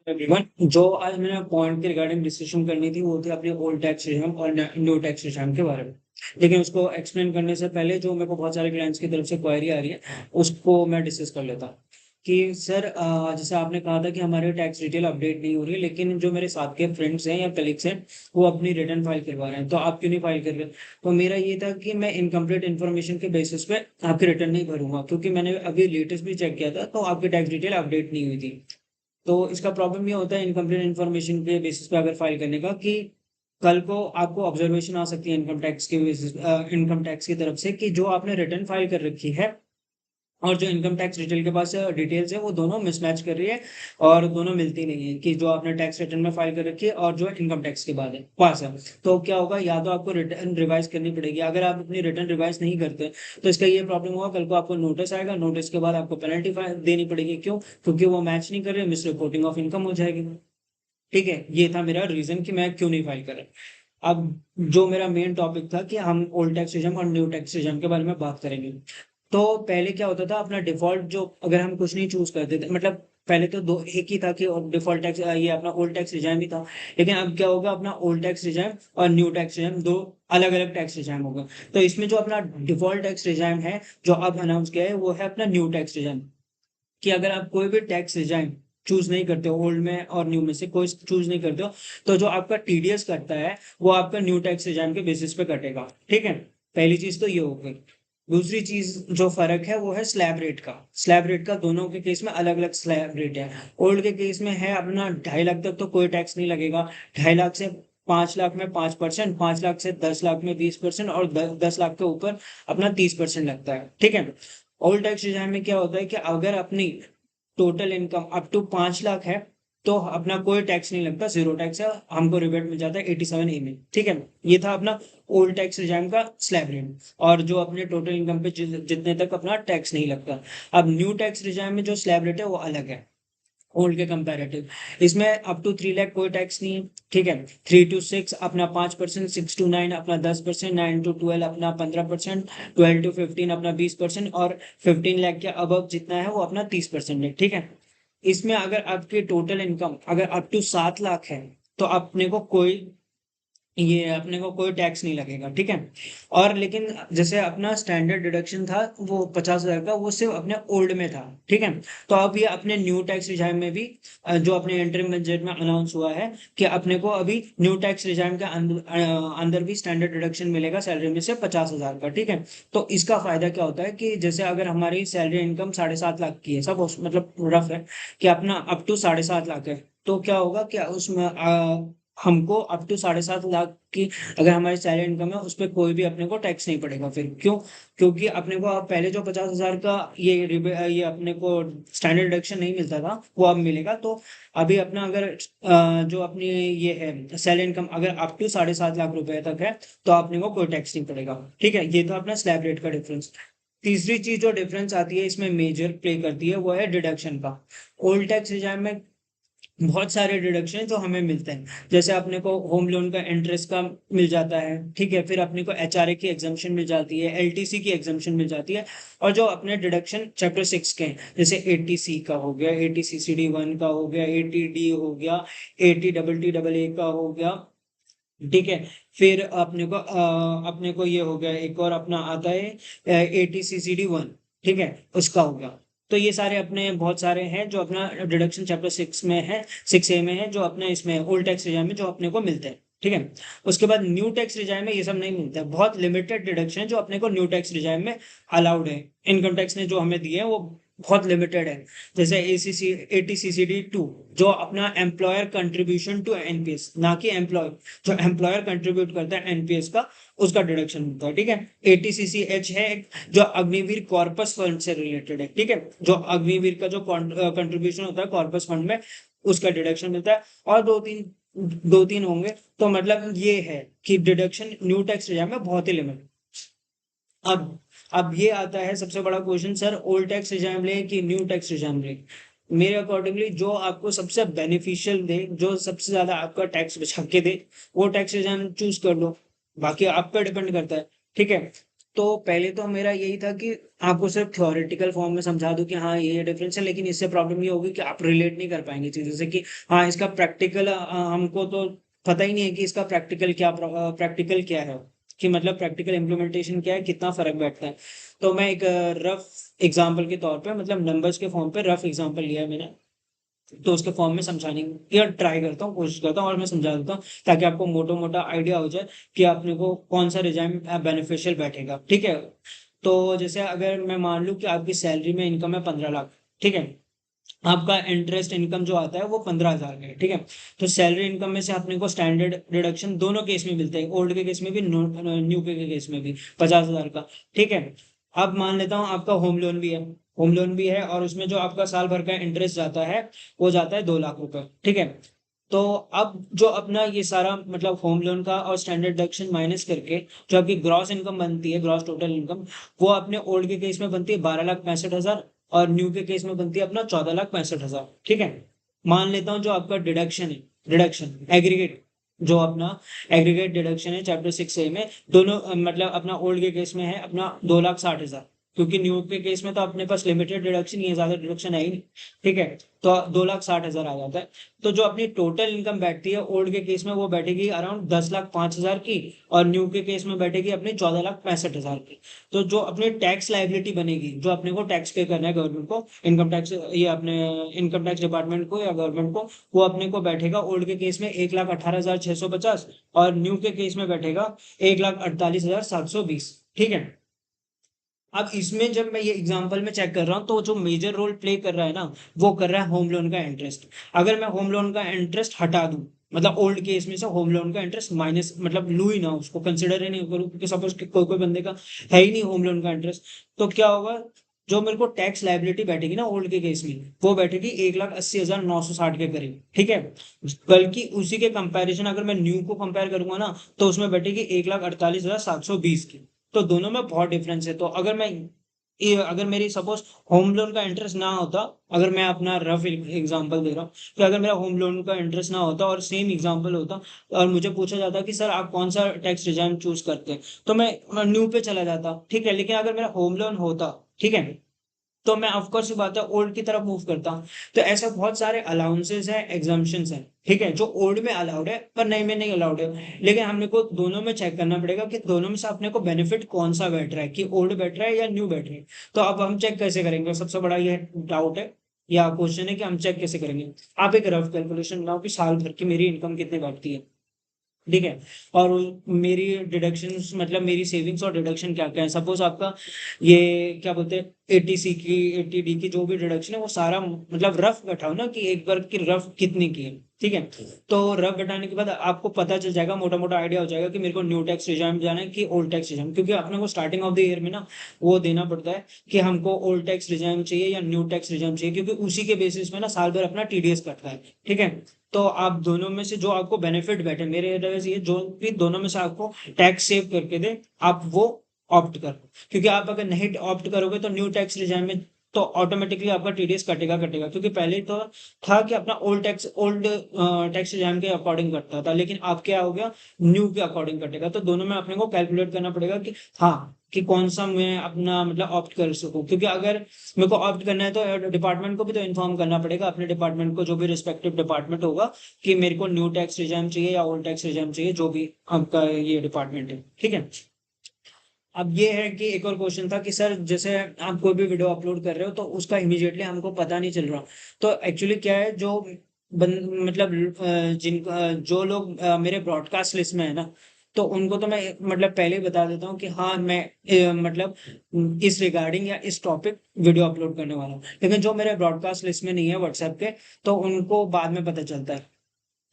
Everyone, जो आज मैंने पॉइंट के रिगार्डिंग डिस्कशन करनी थी वो थी अपने ओल्ड टैक्स रिजम और न्यू टैक्स रिजम के बारे में। लेकिन उसको एक्सप्लेन करने से पहले जो मेरे को बहुत सारे क्लाइंट्स की तरफ से क्वेरी आ रही है उसको मैं डिस्कस कर लेता हूँ कि सर, जैसे आपने कहा था कि हमारे टैक्स डिटेल अपडेट नहीं हो रही, लेकिन जो मेरे साथ के फ्रेंड्स हैं या कलीग्स हैं वो अपनी रिटर्न फाइल करवा रहे हैं, तो आप क्यों नहीं फाइल कर रहे? तो मेरा ये था कि मैं इनकम्प्लीट इन्फॉर्मेशन के बेसिस पे आपकी रिटर्न नहीं भरूंगा, क्योंकि मैंने अभी लेटेस्ट भी चेक किया था तो आपकी टैक्स डिटेल अपडेट नहीं हुई थी। तो इसका प्रॉब्लम ये होता है इनकम्प्लीट इन्फॉर्मेशन के बेसिस पे अगर फाइल करने का, कि कल को आपको ऑब्जर्वेशन आ सकती है इनकम टैक्स के बेसिस, इनकम टैक्स की तरफ से, कि जो आपने रिटर्न फाइल कर रखी है और जो इनकम टैक्स डिटेल के पास डिटेल्स है वो दोनों मिसमैच कर रही है और दोनों मिलती नहीं है, कि जो आपने टैक्स रिटर्न में फाइल कर रखी है और जो इनकम टैक्स के बाद है पास है। तो क्या होगा, या तो आपको रिटर्न रिवाइज करनी पड़ेगी। अगर आप अपनी रिटर्न रिवाइज नहीं करते तो इसका ये प्रॉब्लम होगा, कल को आपको नोटिस आएगा, नोटिस के बाद आपको पेनल्टी देनी पड़ेगी। क्यों? क्योंकि वो मैच नहीं कर रहे, मिस रिपोर्टिंग ऑफ इनकम हो जाएगी। ठीक है, ये था मेरा रीजन कि मैं क्यों नहीं फाइल कर रहा। अब जो मेरा मेन टॉपिक था कि हम ओल्ड टैक्स रिजम और न्यू टैक्स रिजम के बारे में बात करेंगे। तो पहले क्या होता था, अपना डिफॉल्ट जो, अगर हम कुछ नहीं चूज करते थे, मतलब पहले तो दो एक ही था कि डिफॉल्ट टैक्स, ये अपना ओल्ड टैक्स रिजाइम ही था। लेकिन अब क्या होगा, अपना ओल्ड टैक्स रिजाइम और न्यू टैक्स रिजाइम दो अलग अलग टैक्स रिजाइम होगा। तो इसमें जो अपना डिफॉल्ट टैक्स रिजाइम है जो अब अनाउंस किया है वो है अपना न्यू टैक्स रिजाइम। कि अगर आप कोई भी टैक्स रिजाइम चूज नहीं करते हो, ओल्ड में और न्यू में से कोई चूज नहीं करते हो, तो जो आपका टीडीएस कटता है वो आपका न्यू टैक्स रिजाइम के बेसिस पे कटेगा। ठीक है, पहली चीज तो ये हो गई। दूसरी चीज जो फर्क है वो है स्लैब रेट का। स्लैब रेट का दोनों के केस में अलग अलग स्लैब रेट है। ओल्ड के केस में है अपना 2.5 लाख तक तो कोई टैक्स नहीं लगेगा। 2.5 लाख से 5 लाख में 5%, 5 लाख से 10 लाख में 20%, और 10 लाख के ऊपर अपना 30% लगता है। ठीक है, ओल्ड टैक्स रिजाइम में क्या होता है कि अगर अपनी total income up to 5 lakh है तो अपना कोई टैक्स नहीं लगता, जीरो टैक्स है, हमको रिबेट मिल जाता है 87A में। ठीक है, ये था अपना ओल्ड टैक्स रिजाइम का स्लैब रेट, और जो अपने टोटल इनकम पे जितने तक अपना टैक्स नहीं लगता। अब न्यू टैक्स रिजाइम में जो स्लैब रेट है वो अलग है ओल्ड के कंपैरेटिव। इसमें अप टू 3 लाख कोई टैक्स नहीं है। ठीक है, 3 to 6 अपना 5%, 6 to 9 अपना 10%, 9 to 12 अपना 15%, 12 to 15 अपना 20%, और 15 लाख के अबव जितना है वो अपना 30% है। ठीक है, इसमें अगर आपकी टोटल इनकम अगर अप टू 7 लाख है तो अपने को कोई, ये अपने को कोई टैक्स नहीं लगेगा। ठीक है, और लेकिन जैसे अपना स्टैंडर्ड डिडक्शन था वो 50,000 का, वो सिर्फ अपने ओल्ड में था। ठीक है, तो अब ये अपने न्यू टैक्स रिजाइम में भी, जो अपने इंटरिम बजट में अनाउंस हुआ है कि अपने को अभी न्यू टैक्स रिजाइम के अंदर भी स्टैंडर्ड डिडक्शन मिलेगा सैलरी में से 50,000 का। ठीक है, तो इसका फायदा क्या होता है कि जैसे अगर हमारी सैलरी इनकम 7.5 लाख की है, सब मतलब रफ है कि अपना अप टू 7.5 लाख है, तो क्या होगा कि उसमें हमको अप टू 7.5 लाख की अगर हमारी सैलरी इनकम है उस पर कोई भी अपने को टैक्स नहीं पड़ेगा। फिर क्यों? क्योंकि अपने को अब पहले जो 50,000 का ये अपने को स्टैंडर्ड डिडक्शन नहीं मिलता था वो अब मिलेगा। तो अभी अपना अगर जो अपनी ये है सैलरी इनकम अगर अप टू 7.5 लाख रुपए तक है तो अपने को कोई टैक्स नहीं पड़ेगा। ठीक है, ये तो अपना स्लैब रेट का डिफरेंस। तीसरी चीज जो डिफरेंस आती है इसमें मेजर प्ले करती है वो है डिडक्शन का। ओल्ड टैक्स रिजाइम में बहुत सारे डिडक्शन जो हमें मिलते हैं, जैसे अपने को होम लोन का इंटरेस्ट का मिल जाता है। ठीक है, फिर अपने को एचआरए की एग्जाम्पशन मिल जाती है, एलटीसी की एग्जाम्पशन मिल जाती है। और जो अपने डिडक्शन चैप्टर 6 के हैं, जैसे एटीसी का हो गया, एटीसीसीडी 1 का हो गया, एटीडी हो गया, एटी डबल ए का हो गया। ठीक है, फिर अपने को ये हो गया, एक और अपना आता है एटीसीसीडी 1। ठीक है, उसका हो गया। तो ये सारे अपने बहुत सारे हैं जो अपना डिडक्शन चैप्टर 6 में है, 6A में है, जो अपने इसमें ओल्ड टैक्स रिजाइम में जो अपने को मिलते हैं। ठीक है, उसके बाद न्यू टैक्स रिजाइम में ये सब नहीं मिलता है, बहुत लिमिटेड डिडक्शन जो अपने को न्यू टैक्स रिजाइम में अलाउड है। इनकम टैक्स ने जो हमें दिए हैं वो बहुत लिमिटेड है। जैसे एटीसीसीडी 2 जो अपना एम्प्लॉयर कंट्रीब्यूशन टू एनपीएस, ना कि एम्प्लॉय, जो एम्प्लॉयर कंट्रीब्यूट करता है एनपीएस का उसका डिडक्शन होता है। ठीक है, एटीसीसीएच है एक, जो अग्निवीर कॉर्पस फंड से रिलेटेड है। ठीक है, जो अग्निवीर का जो कंट्रीब्यूशन होता है कॉर्पस फंड में उसका डिडक्शन मिलता है। और दो तीन होंगे। तो मतलब ये है कि डिडक्शन न्यू टैक्स रिजाइम में बहुत ही लिमिट। अब अब ये आता है सबसे बड़ा question, sir old tax regime ले कि न्यू टैक्स रिजाइम ले? मेरे अकॉर्डिंगली जो आपको सबसे बेनिफिशियल दे, जो सबसे ज्यादा आपका टैक्स बचा के दे, वो टैक्स रिजाइम चूज कर लो। बाकी आप पे डिपेंड करता है। ठीक है, तो पहले तो मेरा यही था कि आपको सिर्फ थ्योरेटिकल फॉर्म में समझा दूं कि हाँ ये डिफरेंस है, लेकिन इससे प्रॉब्लम ये होगी कि आप रिलेट नहीं कर पाएंगे चीज़ों से कि हाँ इसका प्रैक्टिकल हमको तो पता ही नहीं है कि इसका प्रैक्टिकल क्या है, कि मतलब प्रैक्टिकल इम्प्लीमेंटेशन क्या है, कितना फर्क बैठता है। तो मैं एक रफ एग्जाम्पल के तौर पे, मतलब नंबर्स के फॉर्म पे रफ एग्जाम्पल लिया है मैंने, तो उसके फॉर्म में समझाने की या ट्राई करता हूँ, कोशिश करता हूँ और मैं समझा देता हूँ ताकि आपको मोटा मोटा आइडिया हो जाए कि अपने को कौन सा रिजाइम बेनिफिशियल बैठेगा। ठीक है, तो जैसे अगर मैं मान लूँ कि आपकी सैलरी में इनकम है 15 लाख, ठीक है, आपका इंटरेस्ट इनकम जो आता है वो 15,000 का है, ठीक है। तो सैलरी इनकम में से अपने को स्टैंडर्ड डिडक्शन दोनों केस में मिलते हैं, ओल्ड के केस में भी न्यू के केस में भी 50,000 का, ठीक है। अब मान लेता हूँ आपका होम लोन भी है और उसमें जो आपका साल भर का इंटरेस्ट जाता है वो जाता है 2 लाख रुपए, ठीक है। तो अब जो अपना ये सारा मतलब होम लोन का और स्टैंडर्ड डिडक्शन माइनस करके जो आपकी ग्रॉस इनकम बनती है, ग्रॉस टोटल इनकम, वो अपने ओल्ड के केस में बनती है 12,65,000 और न्यू के केस में बनती है अपना 14,65,000, ठीक है। मान लेता हूँ जो आपका डिडक्शन है, डिडक्शन एग्रीगेट, जो अपना एग्रीगेट डिडक्शन है चैप्टर 6A में, दोनों मतलब अपना ओल्ड के केस में है अपना 2,60,000, क्योंकि न्यू के केस में तो अपने पास लिमिटेड डिडक्शन, ये ज्यादा डिडक्शन है ही नहीं, ठीक है। तो 2,60,000 आ जाता है। तो जो अपनी टोटल इनकम बैठती है ओल्ड के केस में वो बैठेगी अराउंड 10,05,000 की, और न्यू के केस में बैठेगी अपनी 14,65,000 की। तो जो अपनी टैक्स लाइबिलिटी बनेगी, जो अपने को टैक्स पे करना है गवर्नमेंट को, इनकम टैक्स, ये अपने इनकम टैक्स डिपार्टमेंट को या गवर्नमेंट को, वो अपने को बैठेगा ओल्ड के केस में 1,18,650 और न्यू के केस में बैठेगा 1,48,720, ठीक है। अब इसमें जब मैं ये एग्जांपल में चेक कर रहा हूँ तो जो मेजर रोल प्ले कर रहा है ना, वो कर रहा है होम लोन का इंटरेस्ट। अगर मैं होम लोन का इंटरेस्ट हटा दूं, मतलब ओल्ड केस में से होम लोन का इंटरेस्ट माइनस, मतलब लू ही ना, उसको कंसिडर ही नहीं करूँ, क्योंकि सपोज कोई कोई बंदे का है ही नहीं होम लोन का इंटरेस्ट, तो क्या होगा, जो मेरे को टैक्स लाइबिलिटी बैठेगी ना ओल्ड के केस में, वो बैठेगी 1,80,960 के करीब, ठीक है। बल्कि उसी के कंपैरिजन अगर मैं न्यू को कंपेयर करूंगा ना, तो उसमें बैठेगी 1,48,720 की। तो दोनों में बहुत डिफरेंस है। तो अगर मेरी सपोज होम लोन का इंटरेस्ट ना होता, अगर मैं अपना रफ एग्जांपल दे रहा हूँ कि अगर मेरा होम लोन का इंटरेस्ट ना होता और सेम एग्जांपल होता और मुझे पूछा जाता कि सर आप कौन सा टैक्स रिजाइम चूज करते हैं, तो मैं न्यू पे चला जाता, ठीक है। लेकिन अगर मेरा होम लोन होता, ठीक है, तो मैं ऑफकोर्स बात है ओल्ड की तरफ मूव करता हूँ। तो ऐसे बहुत सारे अलाउंसेस हैं, एग्जाम्पशंस हैं, ठीक है, जो ओल्ड में अलाउड है पर नए में नहीं अलाउड है। लेकिन हमने को दोनों में चेक करना पड़ेगा कि दोनों में से अपने को बेनिफिट कौन सा बैठ रहा है, कि ओल्ड बैठ रहा है या न्यू बैठ रहा है। तो अब हम चेक कैसे करेंगे, सबसे बड़ा ये डाउट है या क्वेश्चन है कि हम चेक कैसे करेंगे। आप एक रफ कैलकुलेशन बनाओ कि साल भर की मेरी इनकम कितनी बैठती है, ठीक है, और मेरी डिडक्शंस मतलब मेरी सेविंग्स और डिडक्शन क्या क्या है। सपोज आपका ये क्या बोलते हैं 80C की 80D की जो भी डिडक्शन है वो सारा मतलब रफ बैठाओ ना कि एक बार की रफ कितने की है, ठीक है। तो रफ बैठाने के बाद आपको पता चल जाएगा, मोटा मोटा आइडिया हो जाएगा कि मेरे को न्यू टैक्स रिजाइम जाना है कि ओल्ड टैक्स रिजाइम, क्योंकि अपने को स्टार्टिंग ऑफ द ईयर में ना वो देना पड़ता है कि हमको ओल्ड टैक्स रिजाइम चाहिए या न्यू टैक्स रिजाइम चाहिए, क्योंकि उसी के बेसिस में ना साल भर अपना TDS कटता है, ठीक है। तो आप दोनों में से जो आपको बेनिफिट बैठे, मेरे एडवाइस ये जो भी दोनों में से आपको टैक्स सेव करके दे, आप वो ऑप्ट करो। क्योंकि आप अगर नहीं ऑप्ट करोगे तो न्यू टैक्स रिजाइम में तो ऑटोमेटिकली आपका TDS कटेगा कटेगा, क्योंकि पहले तो था कि अपना ओल्ड टैक्स रिजाइम के अकॉर्डिंग कटता था, लेकिन अब क्या हो गया, न्यू के अकॉर्डिंग कटेगा। तो दोनों में अपने को कैलकुलेट करना पड़ेगा कि हाँ कि कौन सा मैं अपना मतलब ऑप्ट कर सकूं। क्योंकि अगर मेरे को ऑप्ट करना है तो डिपार्टमेंट को भी तो इन्फॉर्म करना पड़ेगा, अपने डिपार्टमेंट को, जो भी रिस्पेक्टिव डिपार्टमेंट होगा, कि मेरे को न्यू टैक्स रिजाइम चाहिए या ओल्ड टैक्स रिजाइम चाहिए, जो भी आपका ये डिपार्टमेंट है, ठीक है। अब ये है कि एक और क्वेश्चन था कि सर जैसे आप कोई भी वीडियो अपलोड कर रहे हो तो उसका इमीडिएटली हमको पता नहीं चल रहा। तो एक्चुअली क्या है, जो मतलब जो लोग मेरे ब्रॉडकास्ट लिस्ट में है ना, तो उनको तो मैं मतलब पहले ही बता देता हूँ कि हाँ मैं मतलब इस रिगार्डिंग या इस टॉपिक वीडियो अपलोड करने वाला हूँ। लेकिन जो मेरे ब्रॉडकास्ट लिस्ट में नहीं है व्हाट्सएप के, तो उनको बाद में पता चलता है।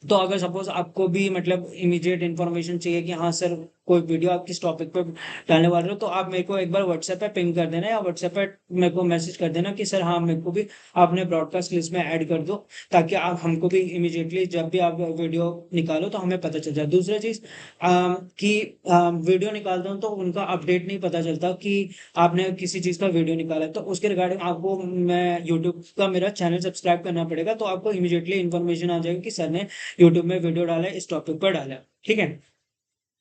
तो अगर सपोज आपको भी मतलब इमीडिएट इन्फॉर्मेशन चाहिए कि हाँ सर कोई वीडियो आप किस टॉपिक पे डालने वाले हो, तो आप मेरे को एक बार व्हाट्सएप पे पिंग कर देना या व्हाट्सएप पे मेरे को मैसेज कर देना कि सर हाँ मेरे को भी आपने ब्रॉडकास्ट लिस्ट में ऐड कर दो, ताकि आप हमको भी इमीडिएटली जब भी आप वीडियो निकालो तो हमें पता चल जाए। दूसरा चीज कि वीडियो निकालता हूँ तो उनका अपडेट नहीं पता चलता कि आपने किसी चीज का वीडियो निकाला है, तो उसके रिगार्डिंग आपको मैं यूट्यूब का मेरा चैनल सब्सक्राइब करना पड़ेगा, तो आपको इमीडिएटली इन्फॉर्मेशन आ जाएगी कि सर ने यूट्यूब में वीडियो डाला है, इस टॉपिक पर डाला है, ठीक है।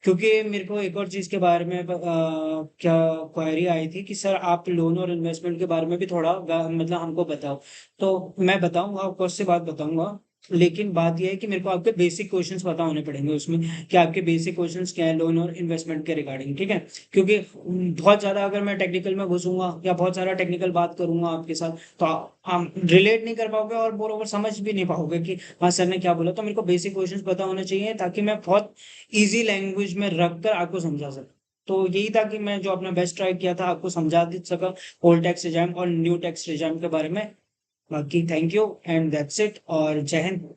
क्योंकि मेरे को एक और चीज़ के बारे में क्या क्वेरी आई थी कि सर आप लोन और इन्वेस्टमेंट के बारे में भी थोड़ा मतलब हमको बताओ। तो मैं बताऊंगा आपको, उससे बात बताऊंगा। लेकिन बात यह है कि मेरे को आपके बेसिक क्वेश्चंस पता होने पड़ेंगे उसमें, कि आपके बेसिक क्वेश्चंस क्या है लोन और इन्वेस्टमेंट के रिगार्डिंग, ठीक है। क्योंकि बहुत ज़्यादा अगर मैं टेक्निकल में घुसूंगा या बहुत सारा टेक्निकल बात करूंगा आपके साथ, तो आप रिलेट नहीं कर पाओगे और मोर समझ भी नहीं पाओगे कि हाँ सर ने क्या बोला। तो मेरे को बेसिक क्वेश्चंस पता होने चाहिए, ताकि मैं बहुत इजी लैंग्वेज में रख कर आपको समझा सकूं। तो यही था कि मैं जो अपना बेस्ट ट्राई किया था आपको समझा दे सका ओल्ड टैक्स रिजाइम और न्यू टैक्स रिजाइम के बारे में। बाकी thank you and that's it, और जय हिंद।